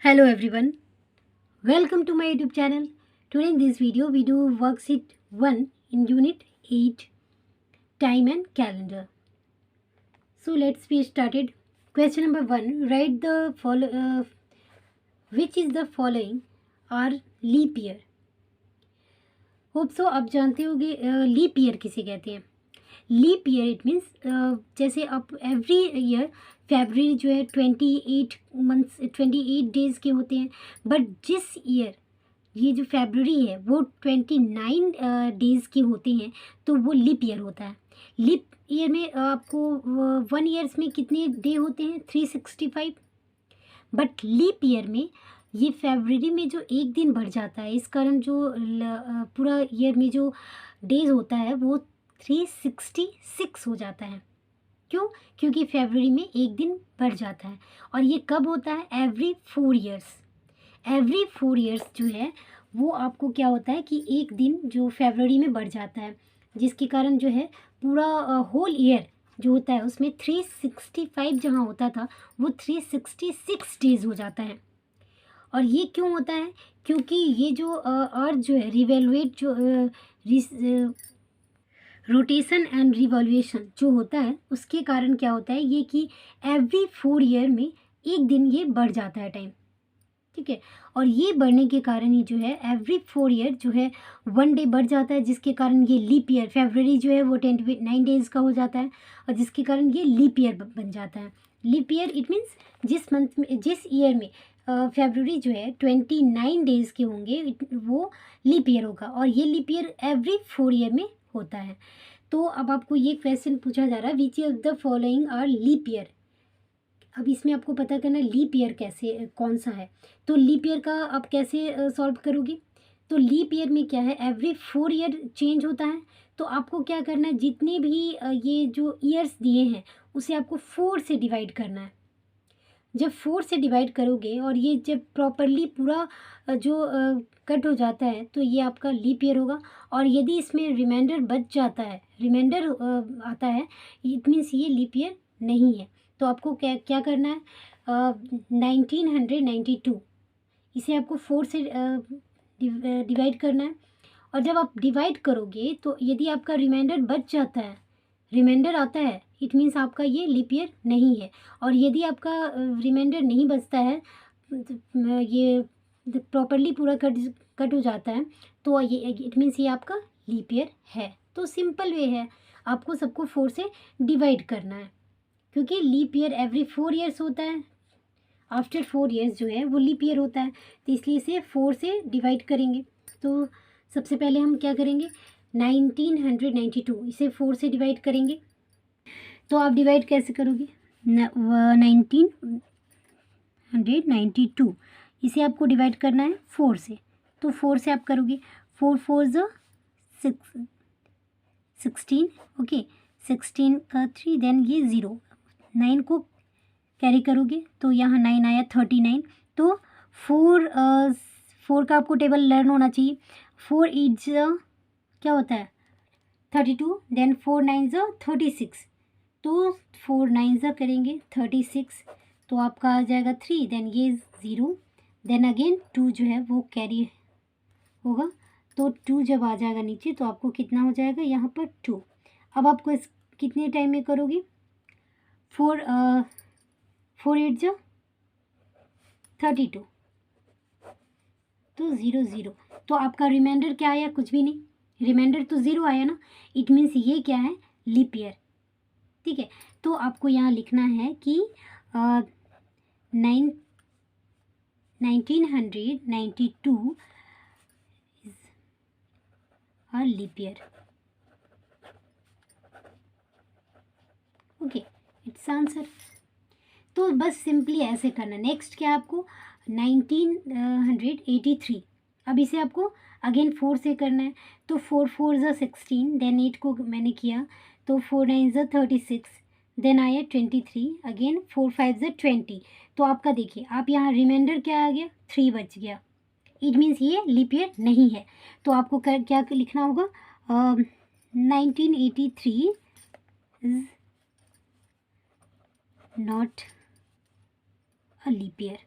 Hello everyone, welcome to my YouTube channel. Today in this video we do worksheet 1 in unit 8 time and calendar. So let's be started. Question number 1, write the which is the following are leap year. Hope so आप जानते होंगे leap year किसे कहते हैं. Leap year it means जैसे आप every year February जो है 28 डेज़ के होते हैं, बट जिस ईयर ये जो फेबररी है वो 29 डेज़ के होते हैं, तो वो लीप ईयर होता है. लीप ईयर में आपको 1 ईयर्स में कितने डे होते हैं? 365. बट लीप ईयर में ये फेबररी में जो एक दिन बढ़ जाता है, इस कारण जो पूरा ईयर में जो डेज होता है वो 366 हो जाता है. क्यों? क्योंकि फेबररी में एक दिन बढ़ जाता है. और ये कब होता है? Every 4 years. एवरी 4 ईयर्स जो है वो आपको क्या होता है कि एक दिन जो फेबररी में बढ़ जाता है, जिसके कारण जो है पूरा होल ईयर जो होता है उसमें 365 जहाँ होता था वो 366 डेज हो जाता है. और ये क्यों होता है? क्योंकि ये जो अर्थ जो है रिवेलुएट जो रोटेशन एंड रिवॉल्यूशन जो होता है उसके कारण क्या होता है ये कि एवरी 4 ईयर में एक दिन ये बढ़ जाता है टाइम. ठीक है. और ये बढ़ने के कारण ही जो है एवरी 4 ईयर जो है 1 डे बढ़ जाता है, जिसके कारण ये लीप ईयर फेबररी जो है वो 29 डेज़ का हो जाता है, और जिसके कारण ये लीप ईयर बन जाता है. लीप ईयर इट मीन्स जिस मंथ में जिस ईयर में फेबररी जो है 29 डेज़ के होंगे वो लीप ईयर होगा, और ये लीप ईयर एवरी 4 ईयर में होता है. तो अब आपको ये क्वेश्चन पूछा जा रहा है which of the following are leap year. अब इसमें आपको पता करना लीप ईयर कैसे कौन सा है. तो लीप ईयर का आप कैसे सॉल्व करोगे? तो लीप ईयर में क्या है, एवरी 4 ईयर चेंज होता है. तो आपको क्या करना है, जितने भी ये जो ईयर्स दिए हैं उसे आपको 4 से डिवाइड करना है. जब 4 से डिवाइड करोगे और ये जब प्रॉपरली पूरा जो कट हो जाता है तो ये आपका लीप ईयर होगा. और यदि इसमें रिमाइंडर बच जाता है, रिमाइंडर आता है, इट मीन्स ये लीप ईयर नहीं है. तो आपको क्या क्या करना है, 1992 इसे आपको 4 से डिवाइड करना है. और जब आप डिवाइड करोगे तो यदि आपका रिमाइंडर बच जाता है, रिमाइंडर आता है, इट मीन्स आपका ये लीप ईयर नहीं है. और यदि आपका रिमाइंडर नहीं बचता है, ये प्रॉपरली पूरा कट हो जाता है, तो ये इट मीन्स ये आपका लीप ईयर है. तो सिंपल वे है, आपको सबको 4 से डिवाइड करना है, क्योंकि लीप ईयर एवरी 4 ईयर्स होता है. आफ्टर 4 ईयर्स जो है वो लीप ईयर होता है, तो इसलिए इसे 4 से डिवाइड करेंगे. तो सबसे पहले हम क्या करेंगे, 1992 इसे 4 से डिवाइड करेंगे. तो आप डिवाइड कैसे करोगे, 1992 इसे आपको डिवाइड करना है 4 से. तो 4 से आप करोगे, 4 4 ज़ 16. ओके, 16 का 3, देन ये 0, 9 को कैरी करोगे तो यहाँ 9 आया, 39. तो 4 का आपको टेबल लर्न होना चाहिए. 4 8 क्या होता है, 32, देन 4 9 36. तो 4 9 करेंगे 36, तो आपका आ जाएगा 3, देन ये 0, देन अगेन 2 जो है वो कैरी होगा. तो 2 जब आ जाएगा नीचे तो आपको कितना हो जाएगा यहाँ पर 2. अब आपको इस कितने टाइम में करोगे, 4 8 32, तो 0 0. तो आपका रिमाइंडर क्या आया, कुछ भी नहीं, रिमाइंडर तो 0 आया ना, इट मीन्स ये क्या है, लीप ईयर. ठीक है. तो आपको यहाँ लिखना है कि 1992 is a leap year. Okay, it's answer. तो बस सिंपली ऐसे करना. नेक्स्ट क्या है आपको, 1983. अब इसे आपको अगेन 4 से करना है. तो 4 4 ज़ 16, देन 8 को मैंने किया तो 4 9 ज़ 36, देन आया 23, अगेन 4 5 ज़ 20. तो आपका देखिए, आप यहाँ रिमाइंडर क्या आ गया, 3 बच गया, इट मीन्स ये लीप ईयर नहीं है. तो आपको क्या लिखना होगा, 1983 is not a leap year.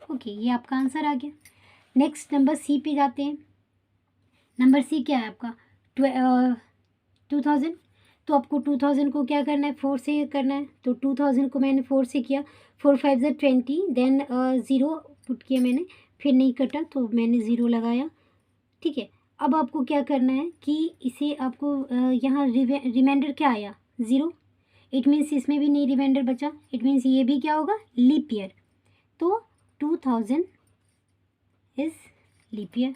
Okay, ये आपका आंसर आ गया। नेक्स्ट नंबर सी पे जाते हैं। नंबर सी क्या है आपका? 2000। तो आपको 2000 को क्या करना है? 4 से करना है। तो 2000 को मैंने 4 से किया, 4 5 ज़ा 20, देन 0 पुट किया मैंने, फिर नहीं कटा तो मैंने 0 लगाया। ठीक है, अब आपको क्या करना है कि इसे आपको यहाँ रिमाइंडर क्या आया? 0। इट मीन्स इसमें भी नहीं रिमाइंडर बचा, इट मीन्स ये भी क्या होगा? Leap year. तो 2000 इज लीप ईयर।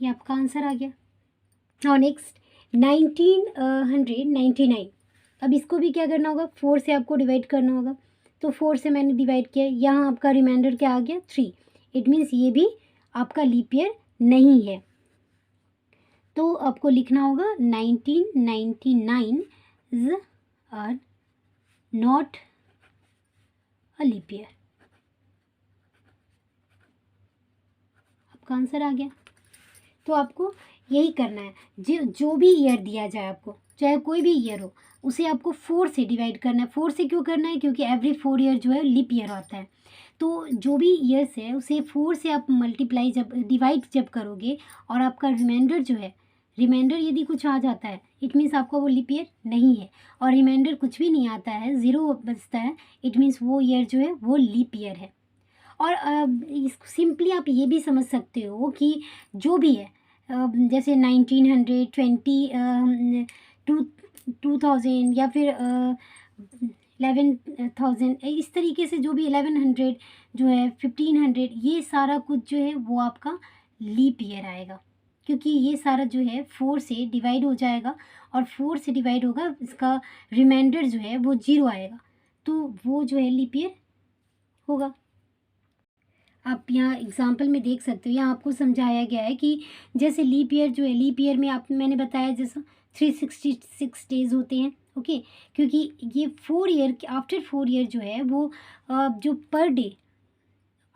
ये आपका आंसर आ गया। Now next 1999। अब इसको भी क्या करना होगा? 4 से आपको डिवाइड करना होगा। तो 4 से मैंने डिवाइड किया, यहाँ आपका रिमाइंडर क्या आ गया? 3। इट मीन्स ये भी आपका लीप ईयर नहीं है। तो आपको लिखना होगा 1999 is not a leap year. आपका आंसर आ गया। तो आपको यही करना है, जो भी ईयर दिया जाए आपको, चाहे कोई भी ईयर हो, उसे आपको 4 से डिवाइड करना है। 4 से क्यों करना है? क्योंकि एवरी 4 ईयर जो है लीप ईयर आता है। तो जो भी ईयर्स है उसे 4 से आप मल्टीप्लाई जब डिवाइड जब करोगे, और आपका रिमाइंडर जो है, रिमाइंडर यदि कुछ आ जाता है, इट मीन्स आपका वो लीप ईयर नहीं है। और रिमाइंडर कुछ भी नहीं आता है, 0 बचता है, इट मीन्स वो ईयर जो है वो लीप ईयर है। और सिंपली आप ये भी समझ सकते हो कि जो भी है, जैसे 1900, 2000 या फिर 11,000, इस तरीके से जो भी 1100 जो है 1500, ये सारा कुछ जो है वो आपका लीप ईयर आएगा, क्योंकि ये सारा जो है 4 से डिवाइड हो जाएगा, और 4 से डिवाइड होगा, इसका रिमाइंडर जो है वो 0 आएगा, तो वो जो है लीप ईयर होगा। आप यहाँ एग्जाम्पल में देख सकते हो, यहाँ आपको समझाया गया है कि जैसे लीप ईयर जो है, लीप ईयर में आप मैंने बताया जैसा 366 डेज होते हैं। ओके, क्योंकि ये 4 ईयर, आफ्टर 4 ईयर जो है वो जो पर डे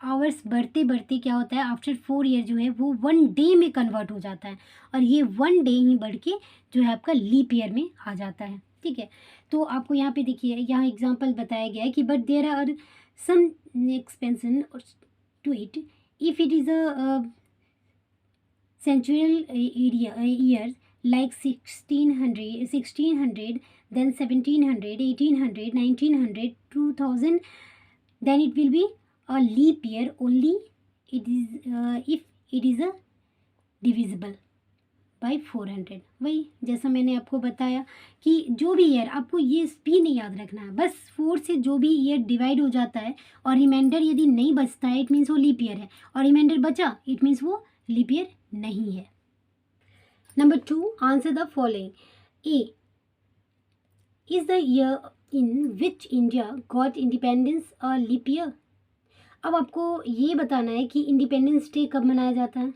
आवर्स बढ़ते बढ़ते क्या होता है, आफ्टर 4 ईयर जो है वो 1 डे में कन्वर्ट हो जाता है, और ये 1 डे ही बढ़ के जो है आपका लीप ईयर में आ जाता है। ठीक है, तो आपको यहाँ पे देखिए, यहाँ एग्जांपल बताया गया है कि but there are some exception to it if it is a centural years like 1600, then 1700, 1800, 1900, 2000, then it will be a leap year only. It is if it is a divisible by 400। वही जैसा मैंने आपको बताया कि जो भी year, आपको ये भी नहीं याद रखना है, बस 4 से जो भी ईयर डिवाइड हो जाता है और रिमाइंडर यदि नहीं बचता है, इट मीन्स वो लीप ईयर है, और रिमाइंडर बचा, इट मीन्स वो लीप ईयर नहीं है। Number 2, answer the following. A is the year in which India got independence a leap year. अब आपको ये बताना है कि इंडिपेंडेंस डे कब मनाया जाता है?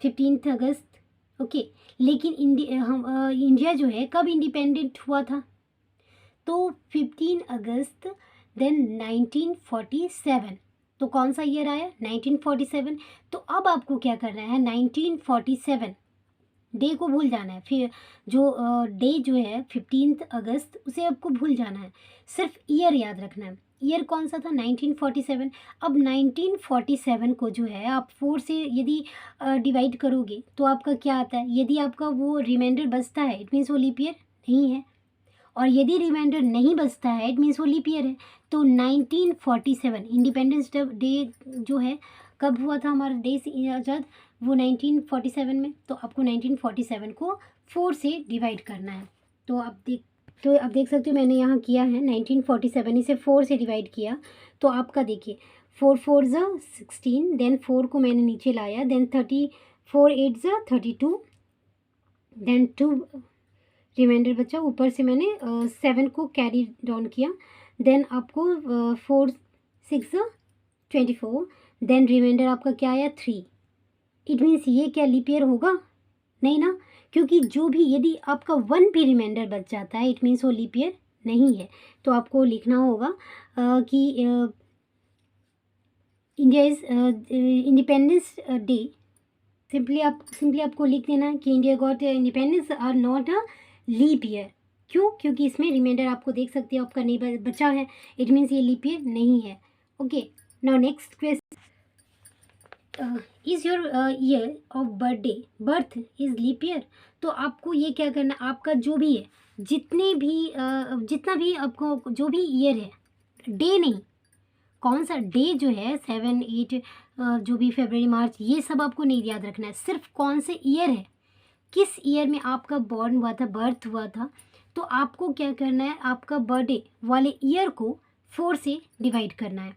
15 अगस्त। ओके, लेकिन इंडिया जो है कब इंडिपेंडेंट हुआ था? तो 15 अगस्त, देन 1947। तो कौन सा ईयर आया? 1947। तो अब आपको क्या करना है? 1947 डे को भूल जाना है, फिर जो डे जो है 15 अगस्त, उसे आपको भूल जाना है, सिर्फ ईयर याद रखना है। ईयर कौन सा था? 1947। अब 1947 को जो है आप 4 से यदि डिवाइड करोगे तो आपका क्या आता है? यदि आपका वो रिमाइंडर बचता है, इट मीन्स वो लीप ईयर नहीं है, और यदि रिमाइंडर नहीं बचता है, इट मीन्स वो लीप ईयर है। तो 1947 इंडिपेंडेंस डे जो है कब हुआ था हमारा देश आज़ाद? वो 1947 में। तो आपको 1947 को 4 से डिवाइड करना है। तो आप देख सकते हो, मैंने यहाँ किया है 1947, इसे 4 से डिवाइड किया। तो आपका देखिए 4 4 ज़ा 16, देन 4 को मैंने नीचे लाया, देन 4 8 ज़ा 32, देन 2 रिमाइंडर बचा, ऊपर से मैंने 7 को कैरी डाउन किया, देन आपको 4 6 24, देन रिमाइंडर आपका क्या आया? 3। इट मीन्स ये क्या लीप ईयर होगा? नहीं ना, क्योंकि जो भी यदि आपका 1 भी रिमाइंडर बच जाता है, इट मीन्स वो लीप ईयर नहीं है। तो आपको लिखना होगा कि India is independence day, simply आपको लिख देना है कि India got independence are not a leap year. क्यों? क्योंकि इसमें रिमाइंडर आपको देख सकते हो आपका नहीं बचा है, इट मीन्स ये लीप ईयर नहीं है। Okay, now next question, is your year of birthday birth is leap year. तो आपको ये क्या करना है, आपका जो भी है, जितना भी आपको जो भी ईयर है, डे नहीं, कौन सा डे जो है 7, 8 जो भी फरवरी, मार्च, ये सब आपको नहीं याद रखना है, सिर्फ कौन से ईयर है, किस ईयर में आपका बॉर्न हुआ था, बर्थ हुआ था। तो आपको क्या करना है, आपका बर्थडे वाले ईयर को 4 से डिवाइड करना है।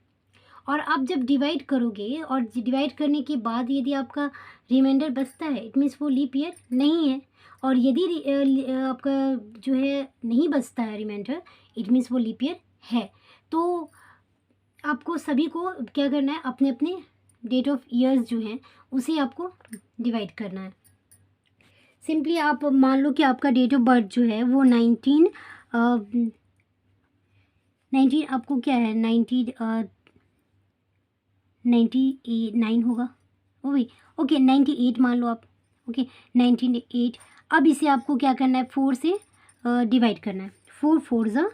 और आप जब डिवाइड करोगे और डिवाइड करने के बाद यदि आपका रिमाइंडर बचता है, इट मीन्स वो लीप ईयर नहीं है। और यदि आपका जो है नहीं बचता है रिमाइंडर, इट मीन्स वो लीप ईयर है। तो आपको सभी को क्या करना है, अपने अपने डेट ऑफ ईयर्स जो हैं उसे आपको डिवाइड करना है। सिंपली आप मान लो कि आपका डेट ऑफ बर्थ जो है वो 19 आपको क्या है 99 होगा, ओ भाई, ओके 98 मान लो आप, ओके 98। अब इसे आपको क्या करना है, 4 से डिवाइड करना है। 4 4 ज़ा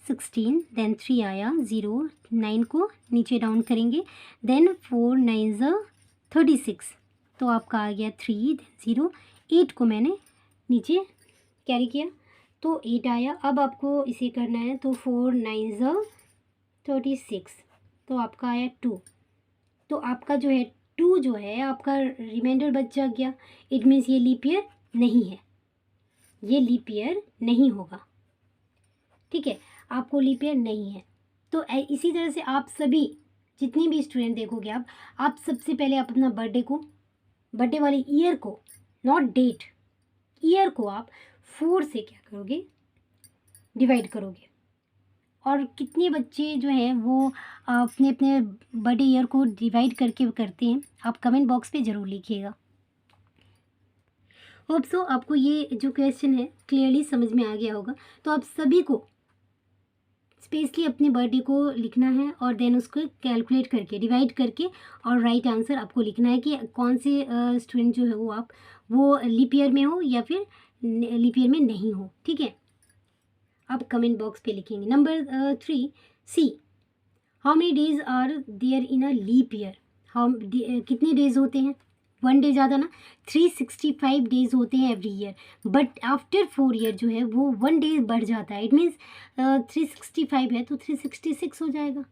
16, देन 3 आया 0, 9 को नीचे डाउन करेंगे, देन 4 9 ज़ा 36, तो आपका आ गया 3, देन 0, 8 को मैंने नीचे कैरी किया तो 8 आया। अब आपको इसे करना है, तो 4 9 ज़ा 36, तो आपका आया 2। तो आपका जो है 2 जो है आपका रिमाइंडर बच जा गया, इट मीन्स ये लीप ईयर नहीं है, ये लीप ईयर नहीं होगा। ठीक है, आपको लीप ईयर नहीं है। तो इसी तरह से आप सभी जितनी भी स्टूडेंट देखोगे आप सबसे पहले आप अपना बर्थडे वाले ईयर को, नॉट डेट, ईयर को आप 4 से क्या करोगे, डिवाइड करोगे। और कितने बच्चे जो हैं वो अपने अपने बर्थडे ईयर को डिवाइड करके करते हैं, आप कमेंट बॉक्स पे ज़रूर लिखिएगा। होप सो आपको ये जो क्वेश्चन है क्लियरली समझ में आ गया होगा। तो आप सभी को स्पेशली अपने बर्थडे को लिखना है और देन उसको कैलकुलेट करके डिवाइड करके और राइट आंसर आपको लिखना है कि कौन से स्टूडेंट जो है वो लीप ईयर में हो या फिर लीप ईयर में नहीं हो। ठीक है, आप कमेंट बॉक्स पे लिखेंगे। Number 3, C how many days are there in a leap year. कितने डेज होते हैं, 1 डे ज़्यादा ना, 365 डेज होते हैं every year, but after 4 year जो है वो 1 डे बढ़ जाता है। इट मीन्स 365 है तो 366 हो जाएगा।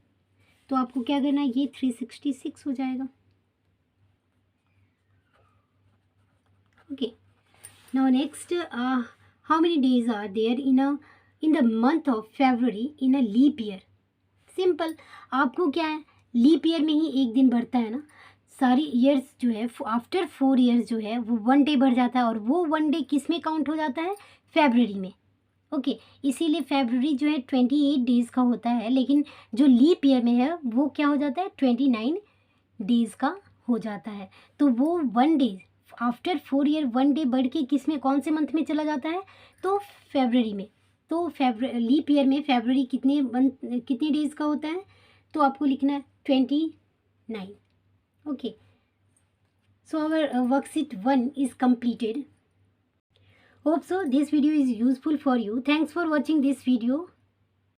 तो आपको क्या करना है, ये 366 हो जाएगा। Okay, now next, how many days are there in the month of February in a leap year. Simple, आपको क्या है, लीप ईयर में ही एक दिन बढ़ता है ना, सारी ईयर्स जो है आफ्टर 4 ईयर्स जो है वो 1 डे बढ़ जाता है, और वो 1 डे किस में काउंट हो जाता है, फरवरी में। ओके, इसीलिए फरवरी जो है 28 डेज़ का होता है, लेकिन जो लीप ईयर में है वो क्या हो जाता है, 29 डेज़ का हो जाता है। तो वो 1 डे आफ्टर 4 ईयर 1 डे बढ़ के किस में, कौन से मंथ में चला जाता है, तो फरवरी में। तो लीप ईयर में फरवरी कितने डेज़ का होता है, तो आपको लिखना है 29। Okay, so our worksheet 1 is completed. Hope so this video is useful for you. Thanks for watching this video.